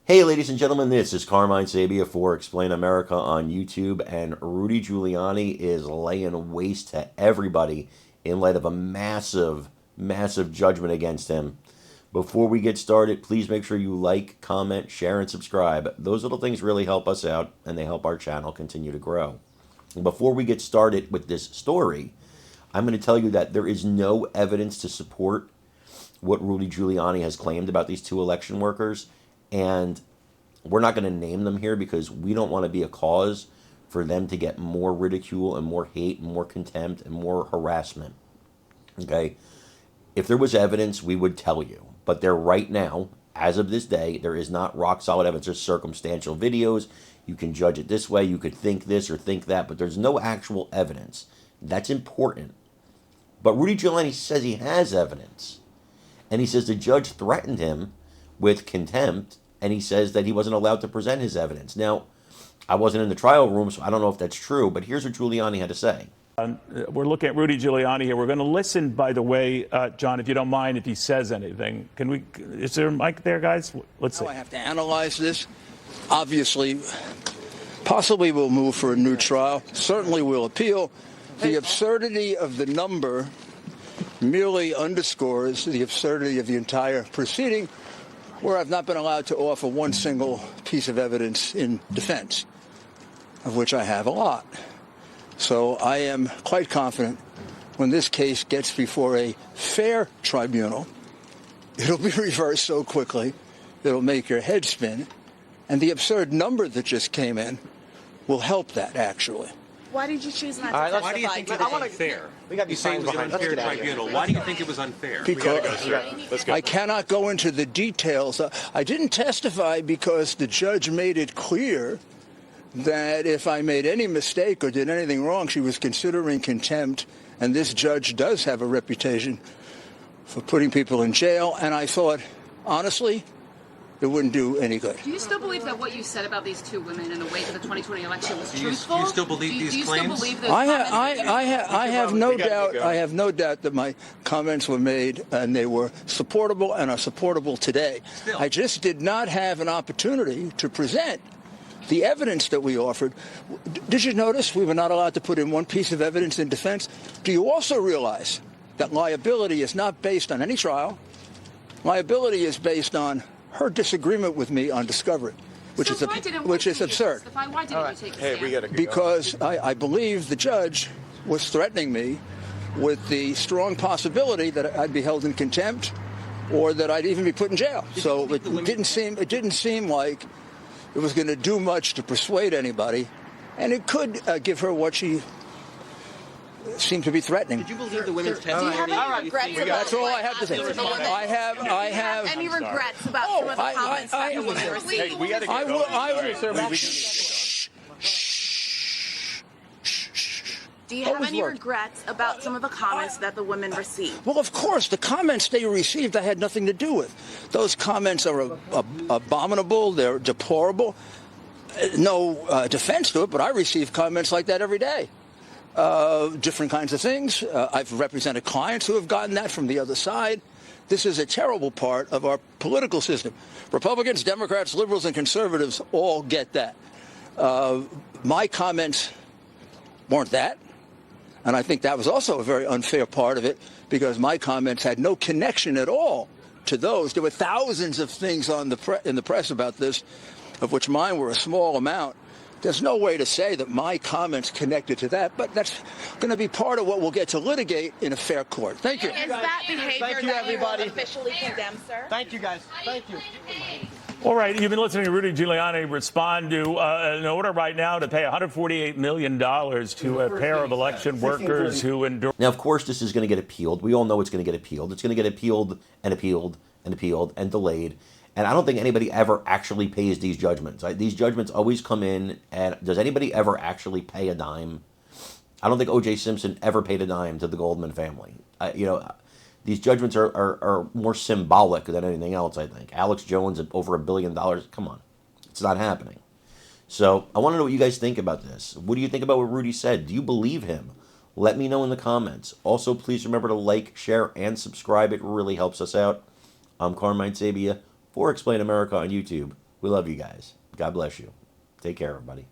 Hey, ladies and gentlemen, this is Carmine Sabia for Explain America on YouTube, and Rudy Giuliani is laying waste to everybody in light of a massive, massive judgment against him. Before we get started, please make sure you like, comment, share, and subscribe. Those little things really help us out, and they help our channel continue to grow. Before we get started with this story, I'm going to tell you that there is no evidence to support what Rudy Giuliani has claimed about these two election workers. And we're not going to name them here because we don't want to be a cause for them to get more ridicule and more hate and more contempt and more harassment. Okay? If there was evidence, we would tell you. But there right now, as of this day, there is not rock solid evidence. There's circumstantial videos. You can judge it this way. You could think this or think that. But there's no actual evidence. That's important. But Rudy Giuliani says he has evidence. And he says the judge threatened him with contempt, and he says that he wasn't allowed to present his evidence. Now, I wasn't in the trial room, so I don't know if that's true, but here's what Giuliani had to say. We're looking at Rudy Giuliani here. We're going to listen, by the way, John, if you don't mind, if he says anything. Can we? Is there a mic there, guys? Let's see. Now I have to analyze this. Obviously, possibly we'll move for a new trial. Certainly we'll appeal. The absurdity of the number merely underscores the absurdity of the entire proceeding, where I've not been allowed to offer one single piece of evidence in defense, of which I have a lot. So I am quite confident when this case gets before a fair tribunal, it'll be reversed so quickly, it'll make your head spin, and the absurd number that just came in will help that, actually. Why did you choose not to testify? Why do you think it was unfair? You say it was an unfair tribunal. Why do you think it was unfair? Because I cannot go into the details. I didn't testify because the judge made it clear that if I made any mistake or did anything wrong, she was considering contempt. And this judge does have a reputation for putting people in jail. And I thought, honestly, it wouldn't do any good. Do you still believe that what you said about these two women in the wake of the 2020 election was truthful? Do you still believe these claims? Do you still believe those I have no doubt. I have no doubt that my comments were made and they were supportable and are supportable today. Still. I just did not have an opportunity to present the evidence that we offered. Did you notice we were not allowed to put in one piece of evidence in defense? Do you also realize that liability is not based on any trial? Liability is based on her disagreement with me on discovery, which is absurd. Why didn't you take the stand? Because I believe the judge was threatening me with the strong possibility that I'd be held in contempt or that I'd even be put in jail. So it didn't seem like it was going to do much to persuade anybody, and it could give her what she seem to be threatening. Did you believe the women's testimony? Do you have any regrets about That's all I have to say. I have any regrets about some of the comments that the women received? We got to get going. Do you have any regrets about some of the comments that the women received? Well, of course, the comments they received I had nothing to do with. Those comments are abominable. They're deplorable. No defense to it, but I receive comments like that every day. Different kinds of things. I've represented clients who have gotten that from the other side. This is a terrible part of our political system. Republicans, Democrats, liberals, and conservatives all get that. My comments weren't that. And I think that was also a very unfair part of it because my comments had no connection at all to those. There were thousands of things in the press about this, of which mine were a small amount. There's no way to say that my comments connected to that, but that's going to be part of what we'll get to litigate in a fair court. Thank you. Is that behavior that you will officially condemn, sir? Thank you, guys. Thank you. All right, you've been listening to Rudy Giuliani respond to an order right now to pay $148 million to a pair of election workers who endure. Now, of course, this is going to get appealed. We all know it's going to get appealed. It's going to get appealed and appealed and appealed and delayed. And I don't think anybody ever actually pays these judgments. These judgments always come in, and does anybody ever actually pay a dime? I don't think O.J. Simpson ever paid a dime to the Goldman family. These judgments are more symbolic than anything else, I think. Alex Jones at over $1 billion. Come on. It's not happening. So I want to know what you guys think about this. What do you think about what Rudy said? Do you believe him? Let me know in the comments. Also, please remember to like, share, and subscribe. It really helps us out. I'm Carmine Sabia for Explain America on YouTube. We love you guys. God bless you. Take care, everybody.